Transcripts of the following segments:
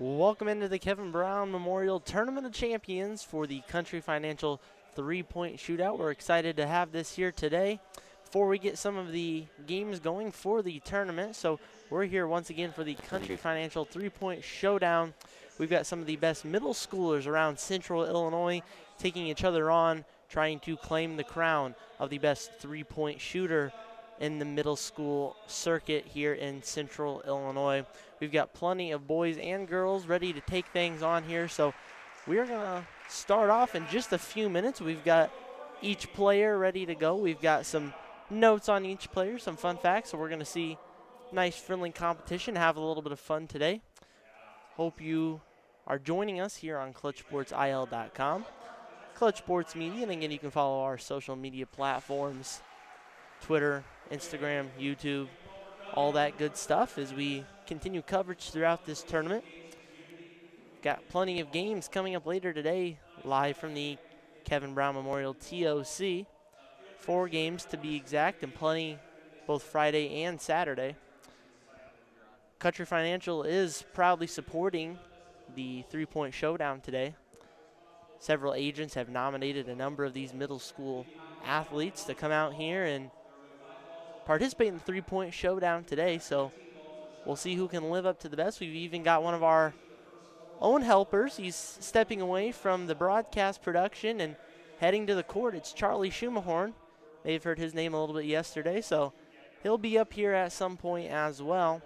Welcome into the Kevin Brown Memorial Tournament of Champions for the Country Financial three-point shootout. We're excited to have this here today before we get some of the games going for the tournament. So we're here once again for the Country Financial three-point showdown. We've got some of the best middle schoolers around Central Illinois taking each other on, trying to claim the crown of the best three-point shooter in the middle school circuit here in Central Illinois. We've got plenty of boys and girls ready to take things on here, so we're going to start off in just a few minutes. We've got each player ready to go. We've got some notes on each player, some fun facts, so we're going to see nice friendly competition, have a little bit of fun today. Hope you are joining us here on ClutchSportsIL.com, Clutch Sports Media, and again, you can follow our social media platforms, Twitter, Instagram, YouTube, all that good stuff as we continue coverage throughout this tournament. Got plenty of games coming up later today, live from the Kevin Brown Memorial TOC. 4 games to be exact, and plenty both Friday and Saturday. Country Financial is proudly supporting the three-point showdown today. Several agents have nominated a number of these middle school athletes to come out here and participate in the three-point showdown today, so we'll see who can live up to the best. We've even got one of our own helpers. He's stepping away from the broadcast production and heading to the court. It's Charlie Schumahorn. May have heard his name a little bit yesterday, so he'll be up here at some point as well.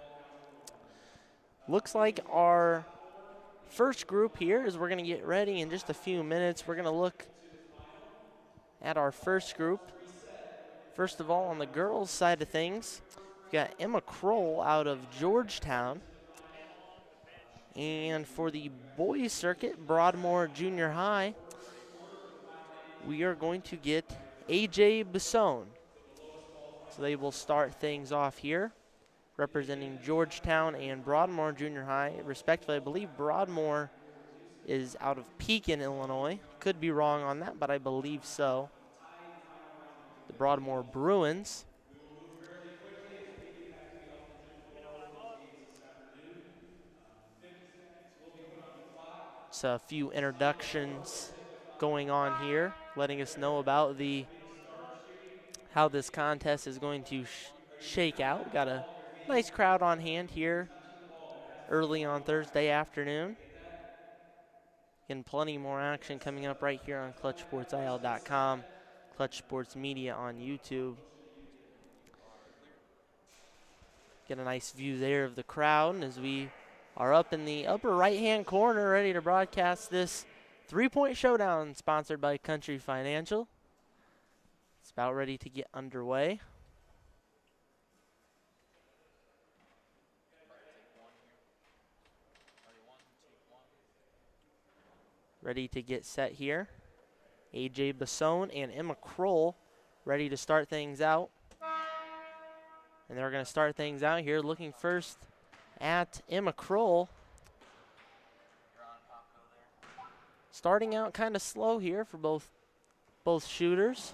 Looks like our first group here is we're going to get ready in just a few minutes. We're going to look at our first group. First of all, on the girls' side of things, we've got Emma Kroll out of Georgetown. And for the boys' circuit, Broadmoor Junior High, we are going to get A.J. Basone. So they will start things off here, representing Georgetown and Broadmoor Junior High, respectively. I believe Broadmoor is out of Pekin, Illinois. Could be wrong on that, but I believe so. The Broadmoor Bruins. So a few introductions going on here, letting us know about how this contest is going to shake out. We've got a nice crowd on hand here early on Thursday afternoon. And plenty more action coming up right here on ClutchSportsIL.com. Clutch Sports Media on YouTube. Get a nice view there of the crowd as we are up in the upper right-hand corner ready to broadcast this three-point showdown sponsored by Country Financial. It's about ready to get underway. Ready to get set here. A.J. Basone and Emma Kroll ready to start things out. And they're going to start things out here looking first at Emma Kroll. Starting out kind of slow here for both shooters.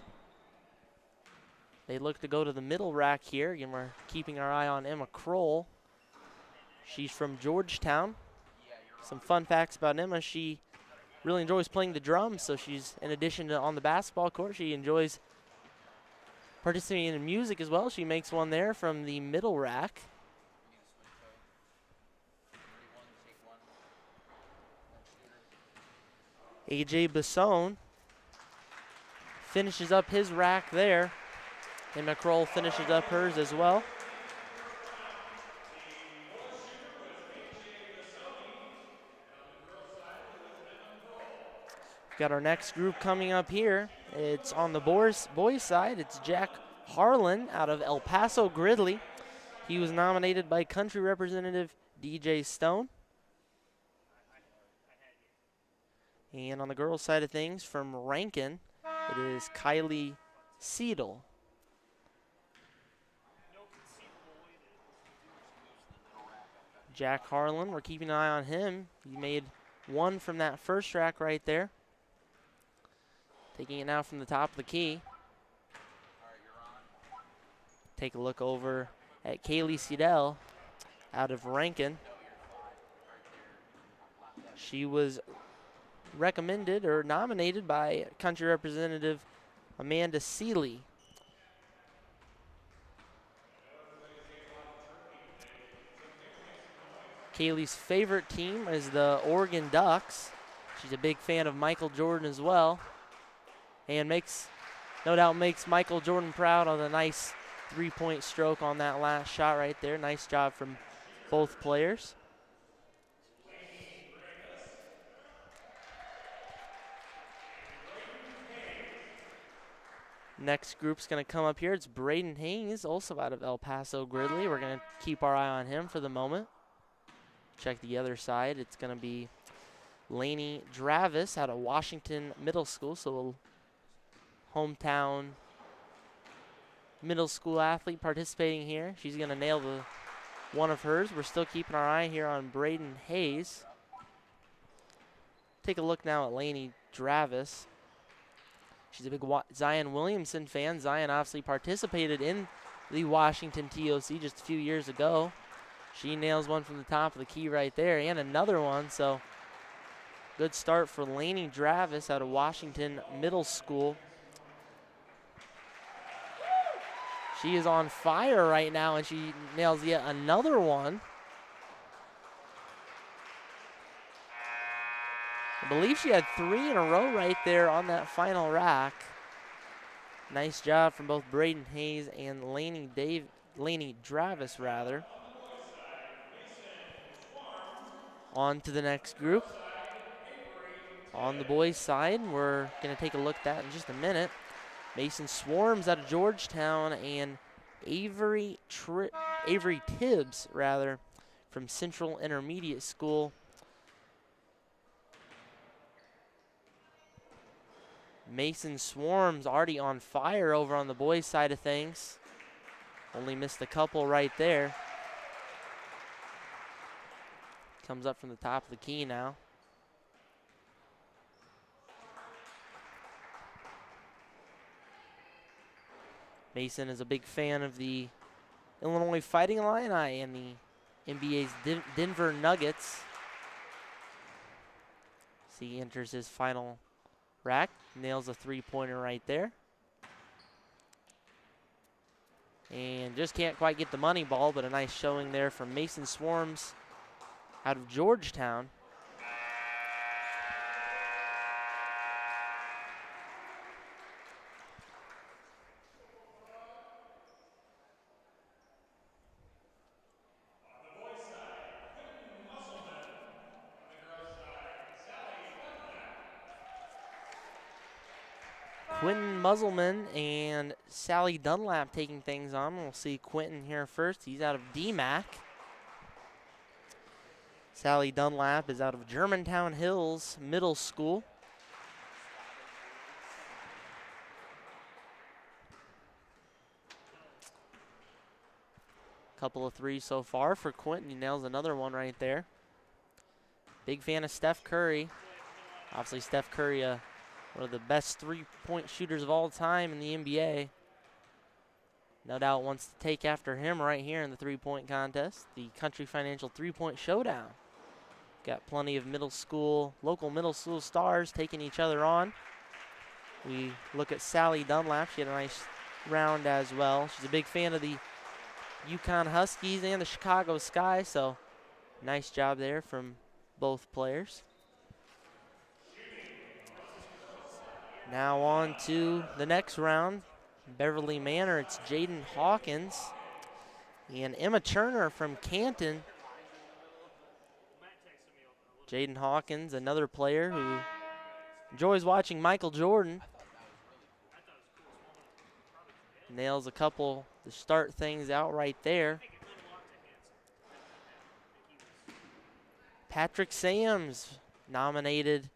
They look to go to the middle rack here. Again, we're keeping our eye on Emma Kroll. She's from Georgetown. Some fun facts about Emma. She really enjoys playing the drums, so she's, in addition to on the basketball court, she enjoys participating in music as well. She makes one there from the middle rack. A.J. Basone finishes up his rack there. And McCroll finishes up hers as well. Got our next group coming up here. It's on the boys' side. It's Jack Harlan out of El Paso Gridley. He was nominated by Country Representative DJ Stone. And on the girls' side of things, from Rankin, it is Kylie Seidel. Jack Harlan, we're keeping an eye on him. He made one from that first rack right there. Taking it now from the top of the key. Take a look over at Kaylee Seidel out of Rankin. She was recommended or nominated by Country Representative Amanda Seeley. Kaylee's favorite team is the Oregon Ducks. She's a big fan of Michael Jordan as well, and no doubt makes Michael Jordan proud on the nice three-point stroke on that last shot right there. Nice job from both players. Next group's going to come up here. It's Brayden Haynes, also out of El Paso Gridley. We're going to keep our eye on him for the moment. Check the other side. It's going to be Laney Travis out of Washington Middle School, so a hometown middle school athlete participating here. She's going to nail one of hers. We're still keeping our eye here on Brayden Haynes. Take a look now at Laney Travis. She's a big Zion Williamson fan. Zion obviously participated in the Washington TOC just a few years ago. She nails one from the top of the key right there, and another one. So good start for Laney Travis out of Washington Middle School. She is on fire right now, and she nails yet another one. I believe she had 3 in a row right there on that final rack. Nice job from both Brayden Haynes and Laney Travis, rather. On to the next group. On the boys' side, we're going to take a look at that in just a minute. Mason Swarms out of Georgetown and Avery Tibbs, rather, from Central Intermediate School. Mason Swarms already on fire over on the boys' side of things. Only missed a couple right there. Comes up from the top of the key now. Mason is a big fan of the Illinois Fighting Illini and the NBA's Denver Nuggets. See, he enters his final rack, nails a three-pointer right there. And just can't quite get the money ball, but a nice showing there from Mason Swarms out of Georgetown. Quentin Muzzleman and Sally Dunlap taking things on. We'll see Quentin here first. He's out of DMAC. Sally Dunlap is out of Germantown Hills Middle School. Couple of threes so far for Quentin. He nails another one right there. Big fan of Steph Curry. Obviously, Steph Curry, one of the best three-point shooters of all time in the NBA. No doubt wants to take after him right here in the three-point contest, the Country Financial three-point showdown. Got plenty of local middle school stars taking each other on. We look at Sally Dunlap. She had a nice round as well. She's a big fan of the UConn Huskies and the Chicago Sky, so nice job there from both players. Now on to the next round. Beverly Manor, it's Jaden Hawkins and Emma Turner from Canton. Jaden Hawkins, another player who enjoys watching Michael Jordan. Nails a couple to start things out right there. Patrick Sams nominated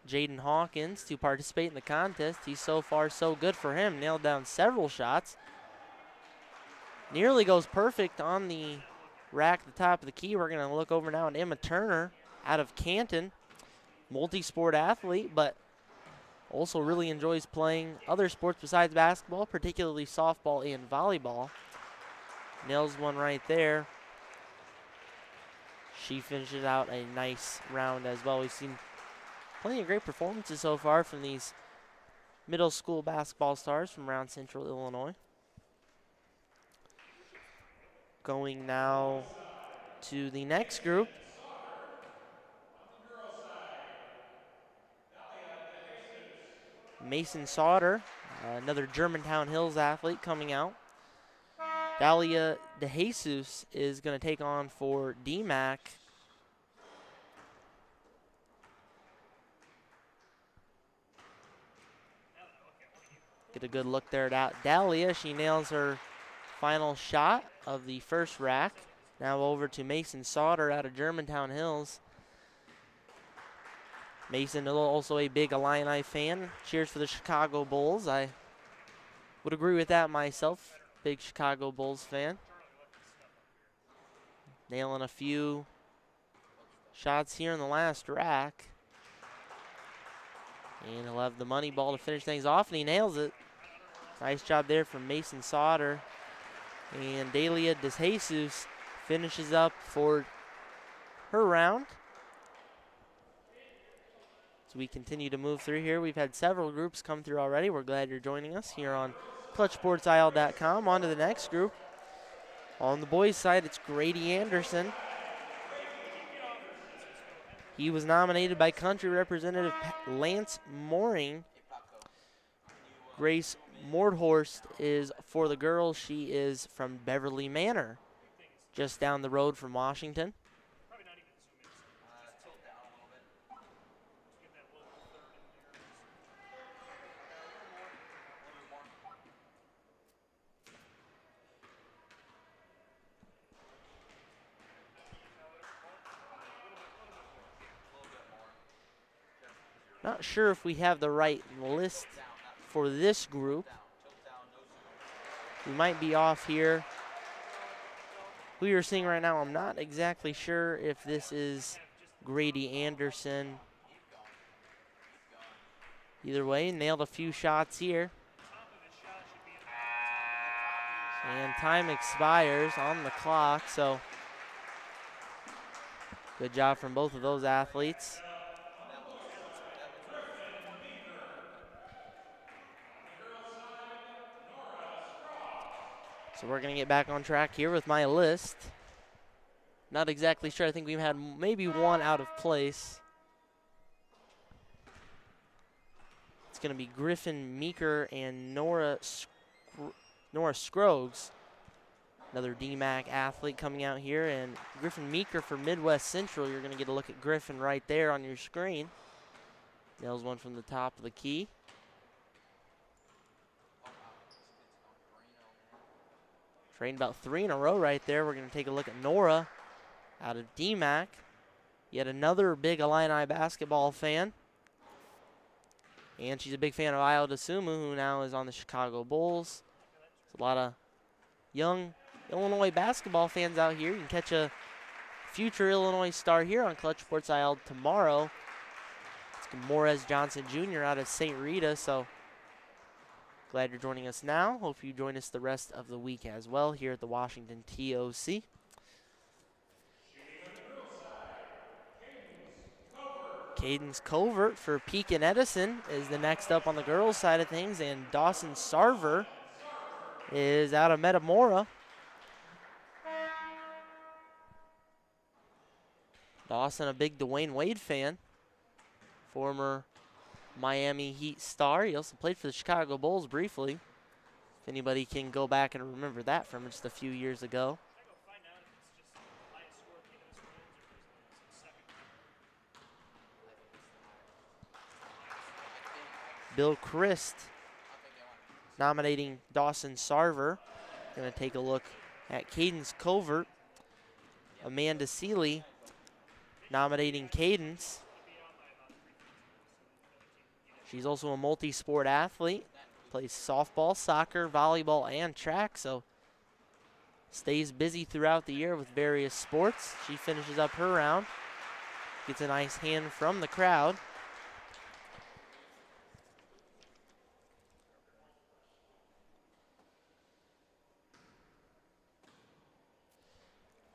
Jaden Hawkins to participate in the contest. He's so far so good for him. Nailed down several shots. Nearly goes perfect on the rack at the top of the key. We're going to look over now at Emma Turner out of Canton. Multi-sport athlete, but also really enjoys playing other sports besides basketball, particularly softball and volleyball. Nails one right there. She finishes out a nice round as well. We've seen plenty of great performances so far from these middle school basketball stars from around Central Illinois. Going now to the next group. Mason Sauter, another Germantown Hills athlete coming out. Dalia DeJesus is going to take on for DMAC. Get a good look there at Dalia. She nails her final shot of the first rack. Now over to Mason Sauter out of Germantown Hills. Mason also a big Illini fan. Cheers for the Chicago Bulls. I would agree with that myself. Big Chicago Bulls fan. Nailing a few shots here in the last rack. And he'll have the money ball to finish things off, and he nails it. Nice job there from Mason Sauter. And Dalia DeJesus finishes up for her round. So we continue to move through here. We've had several groups come through already. We're glad you're joining us here on ClutchSportsIL.com. On to the next group. On the boys' side, it's Grady Anderson. He was nominated by Country Representative Lance Mooring. Grace Mordhorst is for the girls. She is from Beverly Manor, just down the road from Washington. Not sure if we have the right list for this group. We might be off here. Who you're seeing right now, I'm not exactly sure if this is Grady Anderson. Either way, nailed a few shots here. And time expires on the clock, so good job from both of those athletes. So we're going to get back on track here with my list. Not exactly sure. I think we've had maybe one out of place. It's going to be Griffin Meeker and Nora Scroggs. Another DMAC athlete coming out here. And Griffin Meeker for Midwest Central. You're going to get a look at Griffin right there on your screen. Nails one from the top of the key. Trained about 3 in a row right there. We're going to take a look at Nora out of DMAC. Yet another big Illini basketball fan. And she's a big fan of Io DeSumo, who now is on the Chicago Bulls. There's a lot of young Illinois basketball fans out here. You can catch a future Illinois star here on Clutch Sports IL tomorrow. It's Morez Johnson Jr. out of St. Rita, so glad you're joining us now. Hope you join us the rest of the week as well here at the Washington TOC. Cadence Covert for Pekin Edison is the next up on the girls' side of things, and Dawson Sarver is out of Metamora. Dawson, a big Dwayne Wade fan, former Miami Heat star. He also played for the Chicago Bulls briefly, if anybody can go back and remember that from just a few years ago. Bill Christ nominating Dawson Sarver. Going to take a look at Cadence Covert. Amanda Seeley nominating Cadence. She's also a multi-sport athlete. Plays softball, soccer, volleyball, and track, so stays busy throughout the year with various sports. She finishes up her round. Gets a nice hand from the crowd.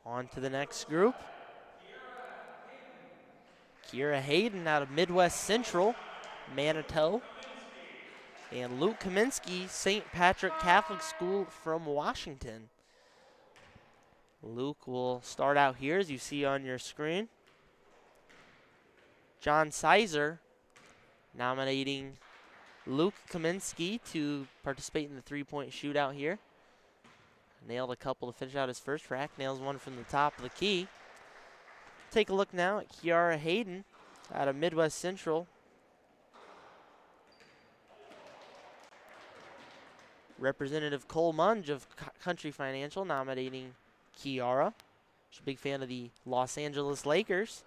On to the next group. Kiera Hayden out of Midwest Central, Manitou. And Luke Kaminsky, St. Patrick Catholic School from Washington. Luke will start out here, as you see on your screen. John Sizer nominating Luke Kaminsky to participate in the three-point shootout here. Nailed a couple to finish out his first rack. Nails one from the top of the key. Take a look now at Kiara Hayden out of Midwest Central. Representative Cole Munge of Country Financial nominating Kiara. She's a big fan of the Los Angeles Lakers.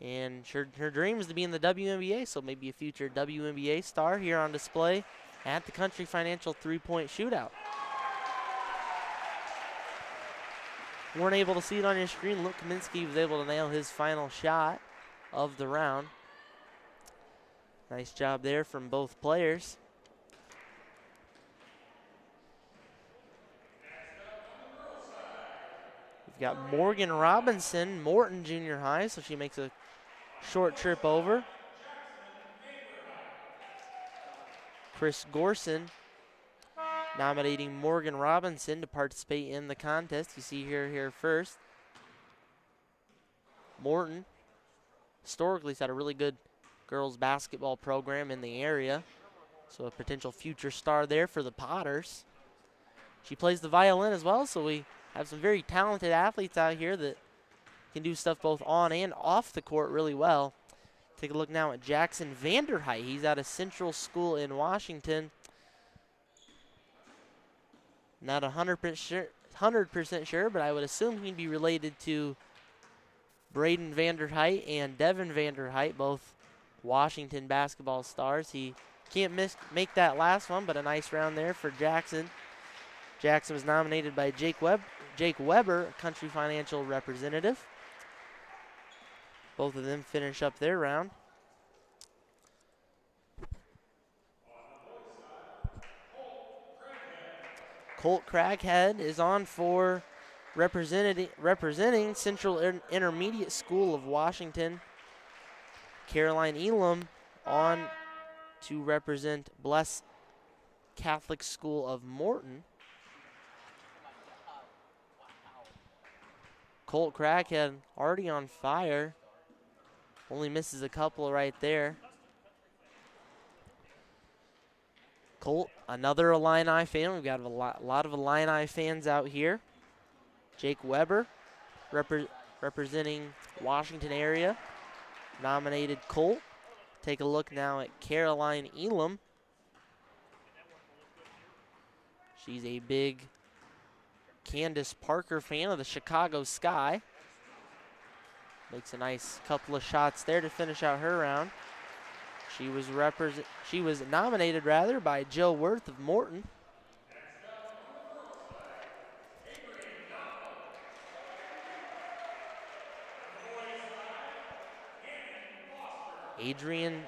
And her dream is to be in the WNBA, so maybe a future WNBA star here on display at the Country Financial three-point shootout. Weren't able to see it on your screen. Luke Kaminsky was able to nail his final shot of the round. Nice job there from both players. We've got Morgan Robinson, Morton Junior High, so she makes a short trip over. Chris Gorson nominating Morgan Robinson to participate in the contest. You see here first. Morton historically has had a really good girls basketball program in the area, so a potential future star there for the Potters. She plays the violin as well, so we have some very talented athletes out here that can do stuff both on and off the court really well. Take a look now at Jackson Vanderheit. He's out of Central School in Washington. Not 100% sure, but I would assume he'd be related to Brayden Vanderheit and Devin Vanderheit, both Washington basketball stars. He can't make that last one, but a nice round there for Jackson. Jackson was nominated by Jake Weber, Country Financial representative. Both of them finish up their round. Colt Craighead is on for representing Central Intermediate School of Washington. Caroline Elam on to represent Bless Catholic School of Morton. Colt Craighead already on fire. Only misses a couple right there. Colt, another Illini fan. We've got a lot of Illini fans out here. Jake Weber, representing Washington area, nominated Colt. Take a look now at Caroline Elam. She's a big Candace Parker fan of the Chicago Sky. Makes a nice couple of shots there to finish out her round. She was nominated by Joe Worth of Morton. Adrian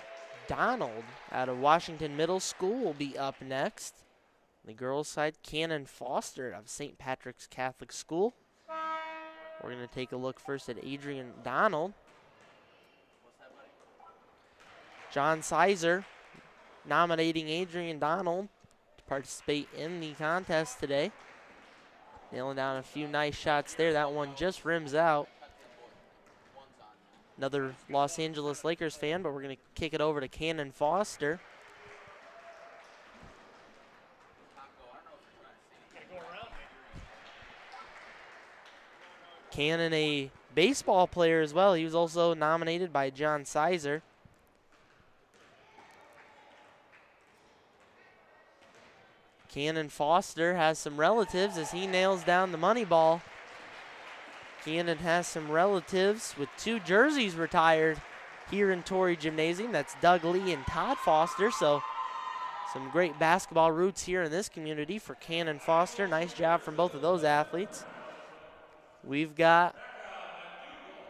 Donald out of Washington Middle School will be up next. On the girls' side, Cannon Foster of St. Patrick's Catholic School. We're going to take a look first at Adrian Donald. John Sizer nominating Adrian Donald to participate in the contest today. Nailing down a few nice shots there. That one just rims out. Another Los Angeles Lakers fan, but we're going to kick it over to Cannon Foster. Cannon, a baseball player as well. He was also nominated by John Sizer. Cannon Foster has some relatives as he nails down the money ball. Cannon has some relatives with 2 jerseys retired here in Torrey Gymnasium. That's Doug Lee and Todd Foster. So some great basketball roots here in this community for Cannon Foster. Nice job from both of those athletes. We've got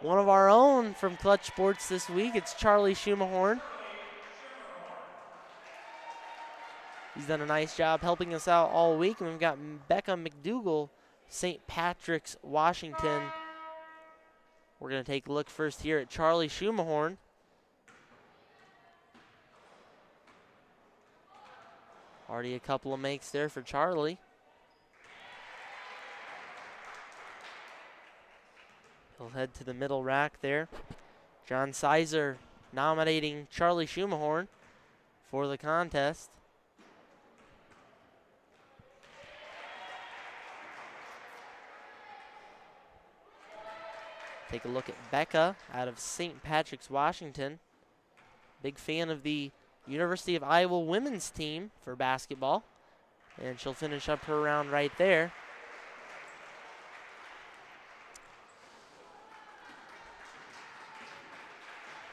one of our own from Clutch Sports this week. It's Charlie Schumahorn. He's done a nice job helping us out all week. And we've got Becca McDougal, St. Patrick's, Washington, We're going to take a look first here at Charlie Schumahorn. Already a couple of makes there for Charlie. He'll head to the middle rack there. John Sizer nominating Charlie Schumahorn for the contest. Take a look at Becca out of St. Patrick's, Washington. Big fan of the University of Iowa women's team for basketball. And she'll finish up her round right there.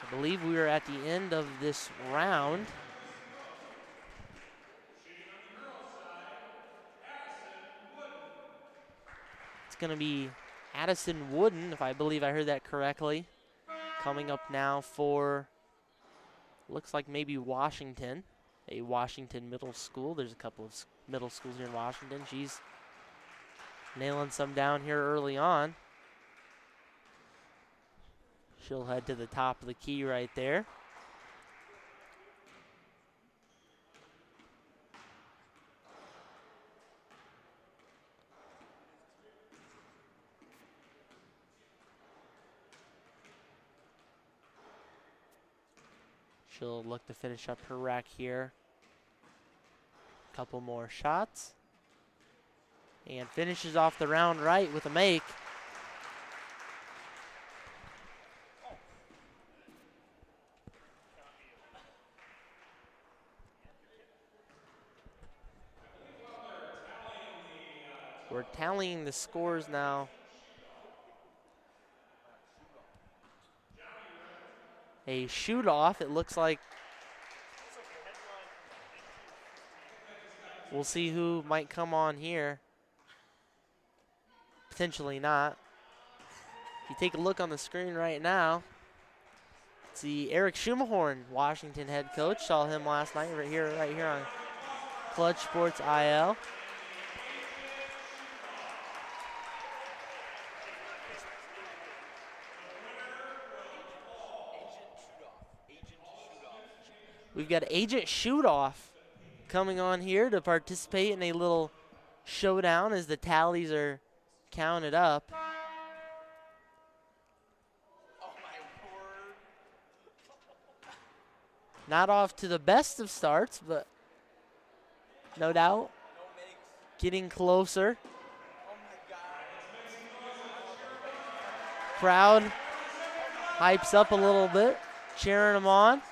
I believe we are at the end of this round. It's going to be Addison Wooden, if I believe I heard that correctly, coming up now for, looks like maybe Washington, a Washington middle school. There's a couple of middle schools here in Washington. She's nailing some down here early on. She'll head to the top of the key right there. She'll look to finish up her rack here. Couple more shots. And finishes off the round right with a make. We're tallying the scores now. A shoot-off, it looks like. We'll see who might come on here. Potentially not. If you take a look on the screen right now, see Eric Schumahorn, Washington head coach. Saw him last night right here on Clutch Sports IL. We've got Agent Shoot-Off coming on here to participate in a little showdown as the tallies are counted up. Not off to the best of starts, but no doubt getting closer. Crowd hypes up a little bit, cheering them on.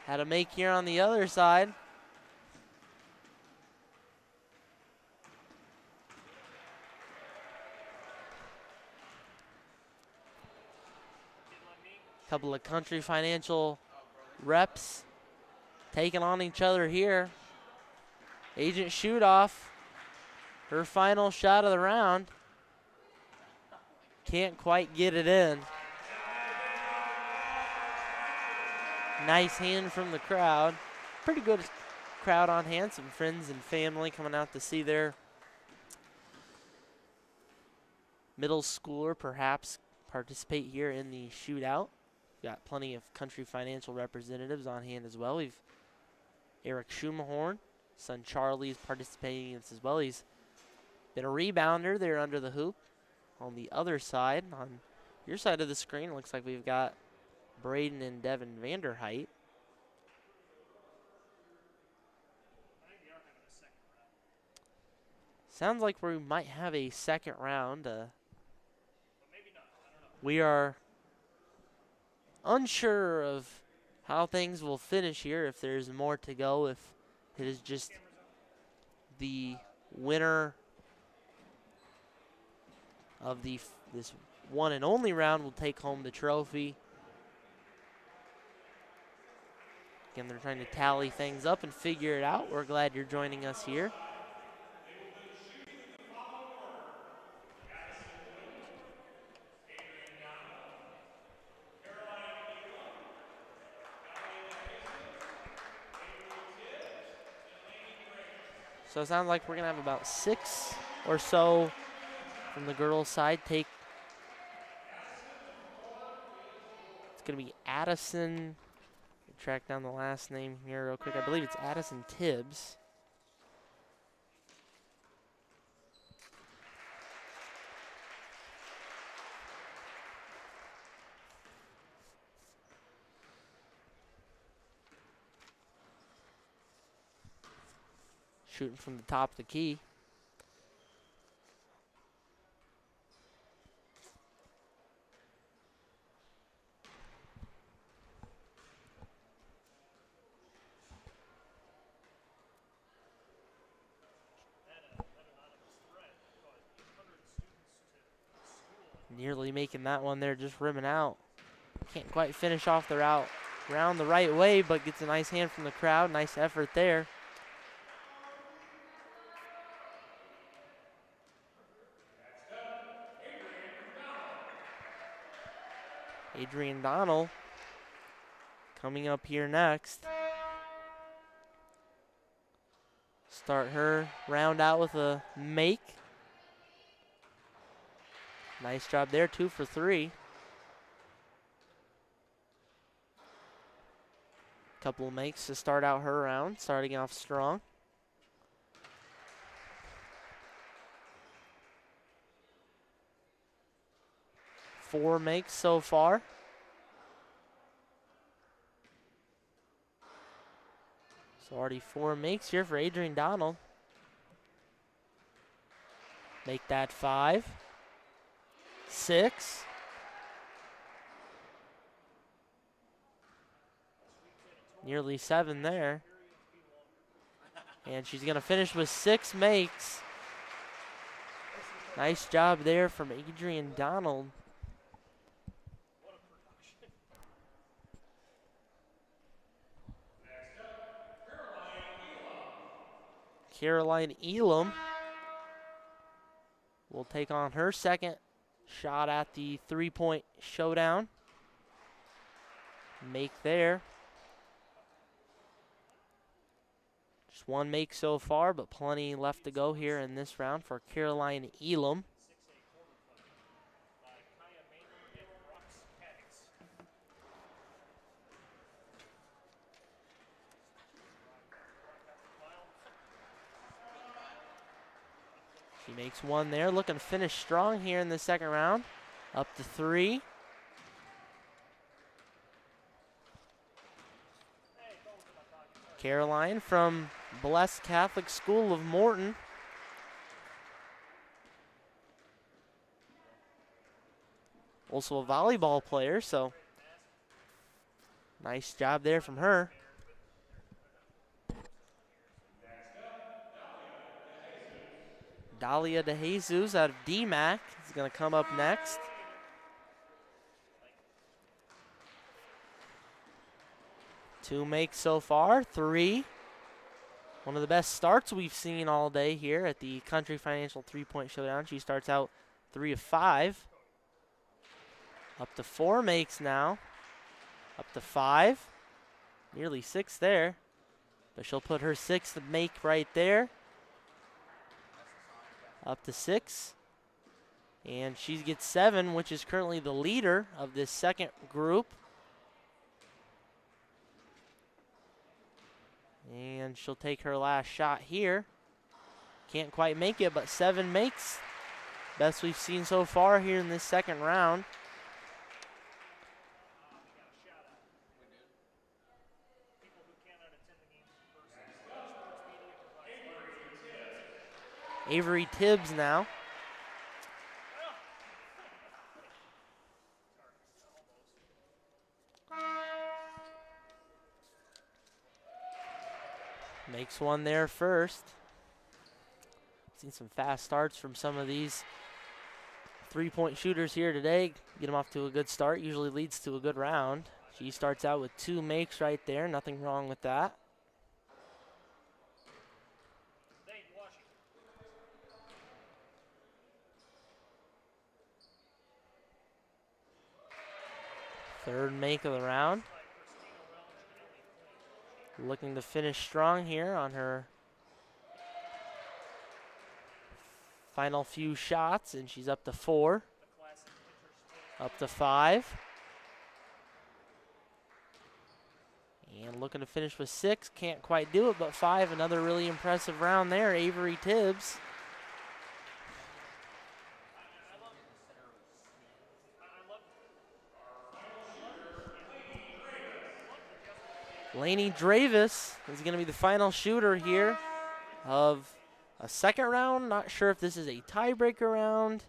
Had a make here on the other side. Couple of Country Financial reps taking on each other here. Agent Shoot-Off, her final shot of the round. Can't quite get it in. Nice hand from the crowd. Pretty good crowd on hand. Some friends and family coming out to see their middle schooler perhaps participate here in the shootout. Got plenty of Country Financial representatives on hand as well. We've Eric Schumahorn, son Charlie, is participating in this as well. He's been a rebounder there under the hoop. On the other side, on your side of the screen, it looks like we've got Brayden and Devin Vanderheit. Sounds like we might have a second round. We are unsure of how things will finish here, if there's more to go, if it is just the winner of this one and only round will take home the trophy. Again, they're trying to tally things up and figure it out. We're glad you're joining us here. So it sounds like we're going to have about 6 or so from the girls' side take. It's going to be Addison. Track down the last name here real quick. I believe it's Addison Tibbs. Shooting from the top of the key. Nearly making that one there, just rimming out. Can't quite finish off the round the right way, but gets a nice hand from the crowd. Nice effort there. Adrian Donnell coming up here next. Start her round out with a make. Nice job there, 2 for 3. Couple of makes to start out her round, starting off strong. Four makes so far. So already 4 makes here for Adrian Donald. Make that 5. 6. Nearly 7 there. And she's going to finish with 6 makes. Nice job there from Adrian Donald. Caroline Elam will take on her second shot at the 3-point showdown. Make there. Just 1 make so far, but plenty left to go here in this round for Caroline Elam. She makes 1 there, looking to finish strong here in the second round. Up to 3. Caroline from Blessed Catholic School of Morton. Also a volleyball player, so nice job there from her. Dalia De Jesus out of DMAC is going to come up next. Two makes so far, 3. One of the best starts we've seen all day here at the Country Financial 3-point showdown. She starts out 3 of 5. Up to 4 makes now. Up to 5. Nearly 6 there. But she'll put her 6th make right there. Up to 6. And she gets 7, which is currently the leader of this second group. And she'll take her last shot here. Can't quite make it, but 7 makes. Best we've seen so far here in this second round. Avery Tibbs now. Makes 1 there first. Seen some fast starts from some of these 3-point shooters here today. Get them off to a good start. Usually leads to a good round. She starts out with 2 makes right there. Nothing wrong with that. Third make of the round. Looking to finish strong here on her Final few shots, and she's up to 4. Up to 5. And looking to finish with 6. Can't quite do it, but 5. Another really impressive round there. Avery Tibbs. Laney Travis is going to be the final shooter here of a second round. Not sure if this is a tiebreaker round.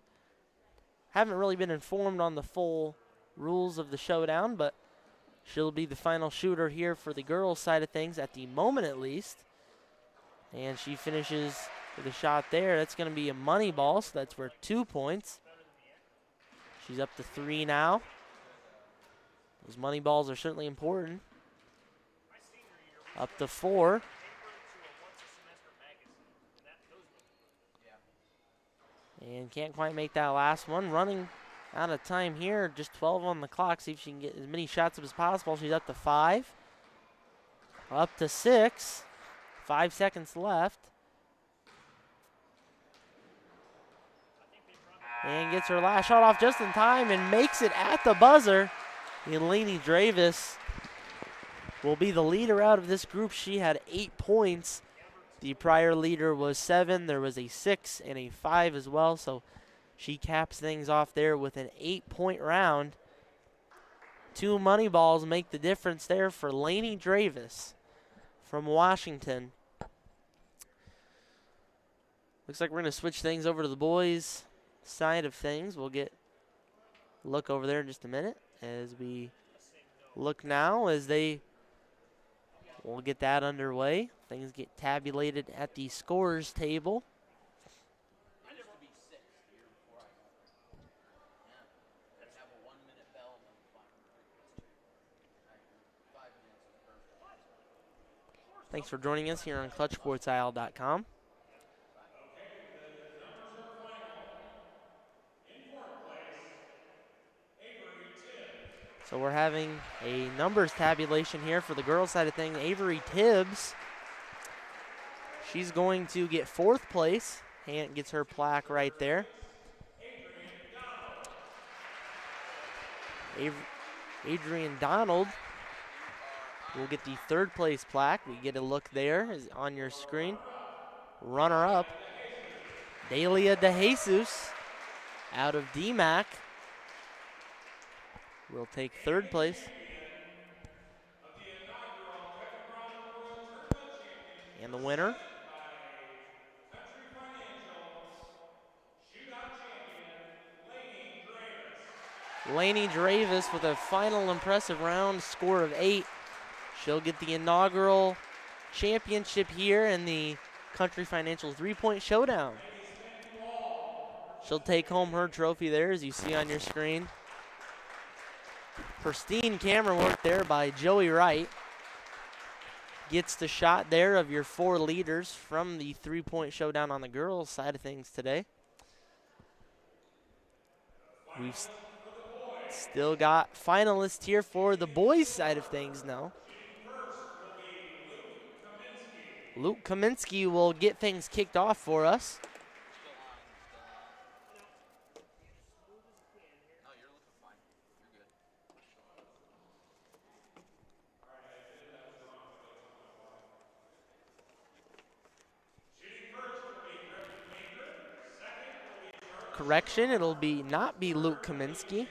Haven't really been informed on the full rules of the showdown, but she'll be the final shooter here for the girls' side of things at the moment at least. And she finishes with a shot there. That's going to be a money ball, so that's worth 2 points. She's up to 3 now. Those money balls are certainly important. Up to 4. And can't quite make that last one. Running out of time here. Just 12 on the clock. See if she can get as many shots up as possible. She's up to 5. Up to 6. 5 seconds left. And gets her last shot off just in time and makes it at the buzzer. And Laney Travis will be the leader out of this group. She had 8 points. The prior leader was 7. There was a 6 and a 5 as well. So she caps things off there with an 8-point round. 2 money balls make the difference there for Laney Travis from Washington. Looks like we're going to switch things over to the boys' side of things. We'll get a look over there in just a minute as we look now as we'll get that underway. Things get tabulated at the scorers table. Thanks for joining us here on ClutchSportsIsle.com. So we're having a numbers tabulation here for the girls' side of things. Avery Tibbs, she's going to get 4th place. Hant gets her plaque right there. Adrian Donald will get the 3rd place plaque. We get a look there is on your screen. Runner-up, Delia DeJesus out of DMAC will take 3rd place. And the winner, Laney Travis with a final impressive round score of 8. She'll get the inaugural championship here in the Country Financial 3-Point Showdown. She'll take home her trophy there, as you see on your screen. Pristine camera work there by Joey Wright. Gets the shot there of your 4 leaders from the 3-Point Showdown on the girls' side of things today. We've still got finalists here for the boys' side of things now. Luke Kaminsky will get things kicked off for us. Correction, it'll not be Luke Kaminsky.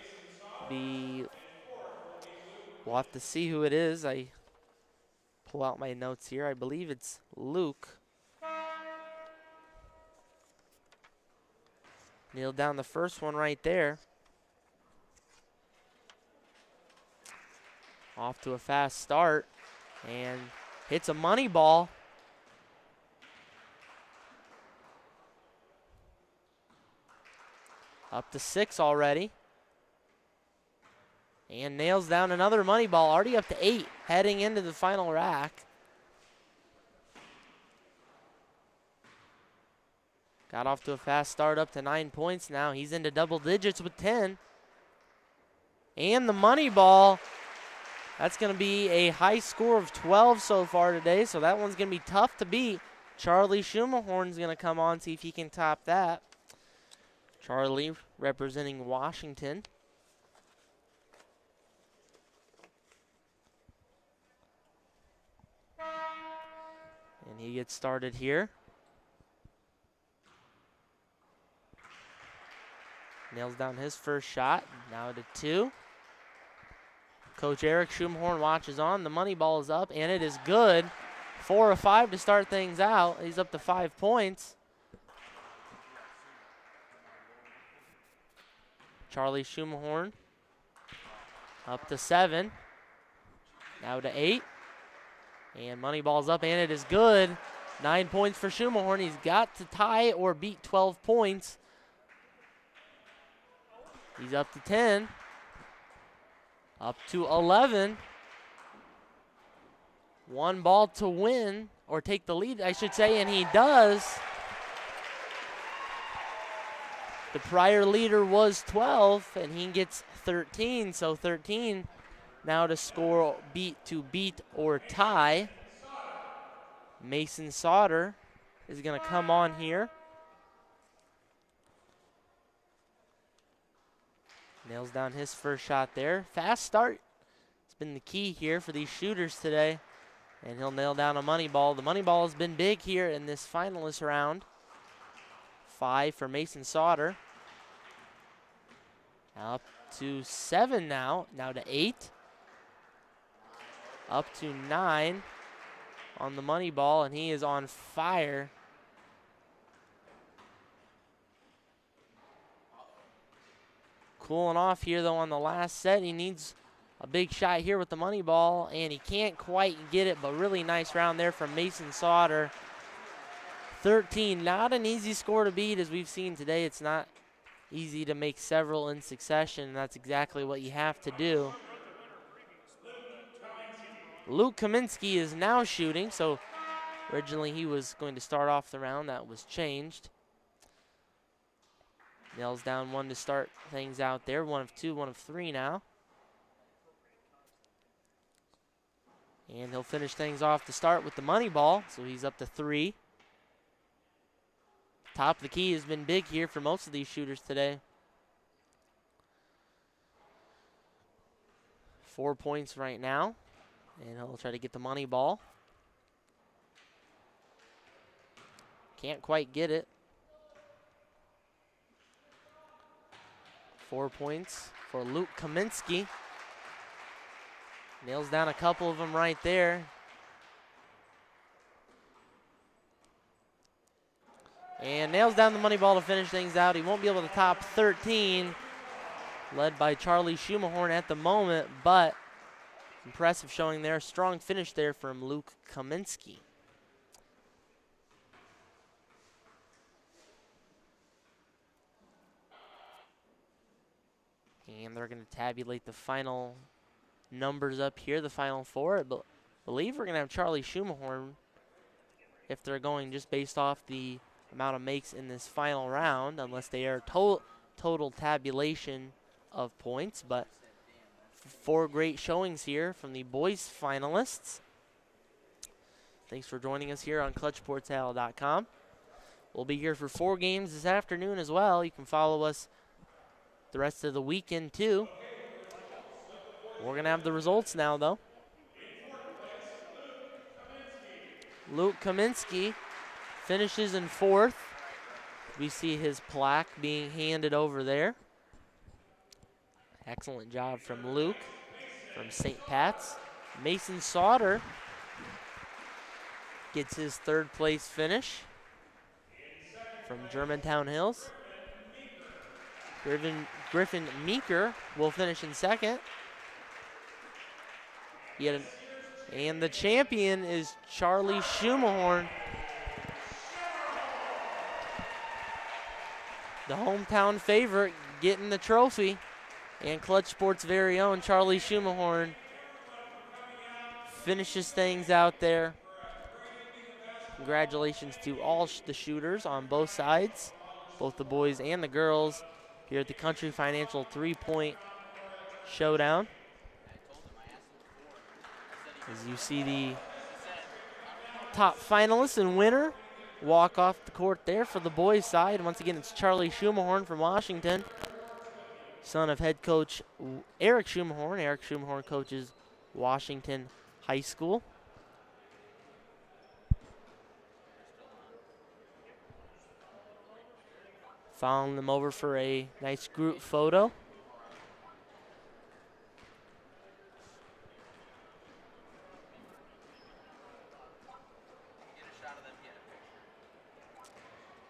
We'll have to see who it is. I pull out my notes here. I believe it's Luke. Nailed down the first one right there. Off to a fast start and hits a money ball. Up to 6 already. And nails down another money ball, already up to 8, heading into the final rack. Got off to a fast start, up to 9 points now. He's into double digits with 10. And the money ball, that's going to be a high score of 12 so far today, so that one's going to be tough to beat. Charlie Schumahorn's going to come on, see if he can top that. Charlie representing Washington. And he gets started here. Nails down his first shot. Now to 2. Coach Eric Schumhorn watches on. The money ball is up, and it is good. 4 of 5 to start things out. He's up to 5 points. Charlie Schumhorn up to 7. Now to 8. And money ball's up, and it is good. 9 points for Schumhorn. He's got to tie or beat 12 points. He's up to 10. Up to 11. 1 ball to win, or take the lead, I should say, and he does. The prior leader was 12, and he gets 13, so 13 now to score, beat or tie. Mason Sauter is going to come on here. Nails down his first shot there. Fast start. It's been the key here for these shooters today. And he'll nail down a money ball. The money ball has been big here in this finalist round. 5 for Mason Sauter. Up to 7 now. Now to 8. Up to 9 on the money ball, and he is on fire. Cooling off here, though, on the last set. He needs a big shot here with the money ball, and he can't quite get it, but really nice round there from Mason Sauter. 13, not an easy score to beat, as we've seen today. It's not easy to make several in succession, and that's exactly what you have to do. Luke Kaminsky is now shooting, so originally he was going to start off the round. That was changed. Nails down 1 to start things out there. 1 of 2, 1 of 3 now. And he'll finish things off to start with the money ball, so he's up to 3. Top of the key has been big here for most of these shooters today. 4 points right now. And he'll try to get the money ball. Can't quite get it. 4 points for Luke Kaminsky. Nails down a couple of them right there. And nails down the money ball to finish things out. He won't be able to top 13, led by Charlie Schumhorn at the moment, but impressive showing there. Strong finish there from Luke Kaminsky. And they're going to tabulate the final numbers up here, the final 4. I believe we're going to have Charlie Schumhorn, if they're going just based off the amount of makes in this final round, unless they are total tabulation of points. But 4 great showings here from the boys finalists. Thanks for joining us here on ClutchSportsAL.com. We'll be here for 4 games this afternoon as well. You can follow us the rest of the weekend too. We're going to have the results now, though. Luke Kaminsky finishes in 4th. We see his plaque being handed over there. Excellent job from Luke from St. Pat's. Mason Sauter gets his 3rd place finish from Germantown Hills. Griffin Meeker will finish in 2nd. And the champion is Charlie Schumhorn. The hometown favorite getting the trophy. And Clutch Sports' very own Charlie Schumhorn finishes things out there. Congratulations to all the shooters on both sides, both the boys and the girls, here at the Country Financial 3-point showdown. As you see the top finalist and winner, walk off the court there for the boys' side. Once again, it's Charlie Schumahorn from Washington, son of head coach Eric Schumahorn. Eric Schumahorn coaches Washington High School. Following them over for a nice group photo.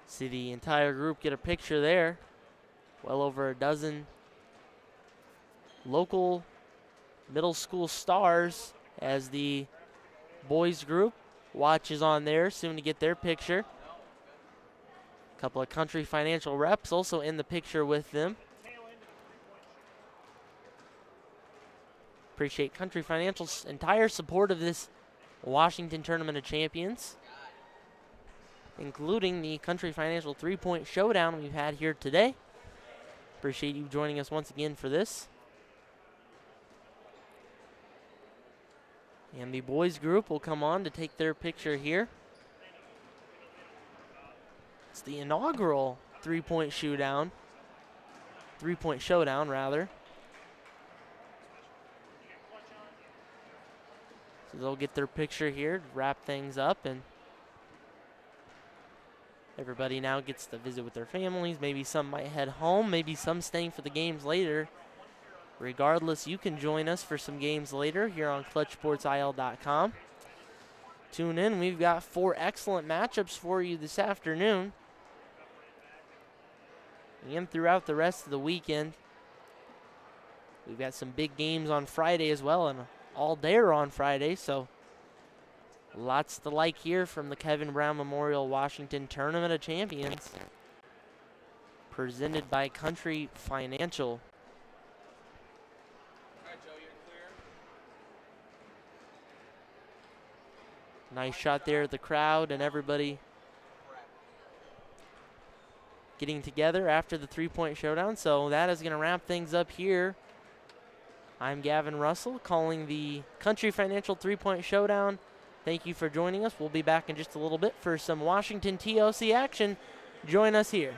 See the entire group get a picture there. Well over a dozen local middle school stars as the boys group watches on there, soon to get their picture. A couple of Country Financial reps also in the picture with them. Appreciate Country Financial's entire support of this Washington Tournament of Champions, including the Country Financial three-point showdown we've had here today. Appreciate you joining us once again for this. And the boys group will come on to take their picture here. It's the inaugural three-point showdown, rather. So they'll get their picture here, wrap things up, and everybody now gets to visit with their families. Maybe some might head home, maybe some staying for the games later. Regardless, you can join us for some games later here on ClutchSportsIL.com. Tune in. We've got 4 excellent matchups for you this afternoon and throughout the rest of the weekend. We've got some big games on Friday as well, and all-dayer on Friday, so lots to like here from the Kevin Brown Memorial Washington Tournament of Champions, presented by Country Financial. Nice shot there at the crowd and everybody getting together after the three-point showdown. So that is going to wrap things up here. I'm Gavin Russell calling the Country Financial three-point showdown. Thank you for joining us. We'll be back in just a little bit for some Washington TOC action. Join us here.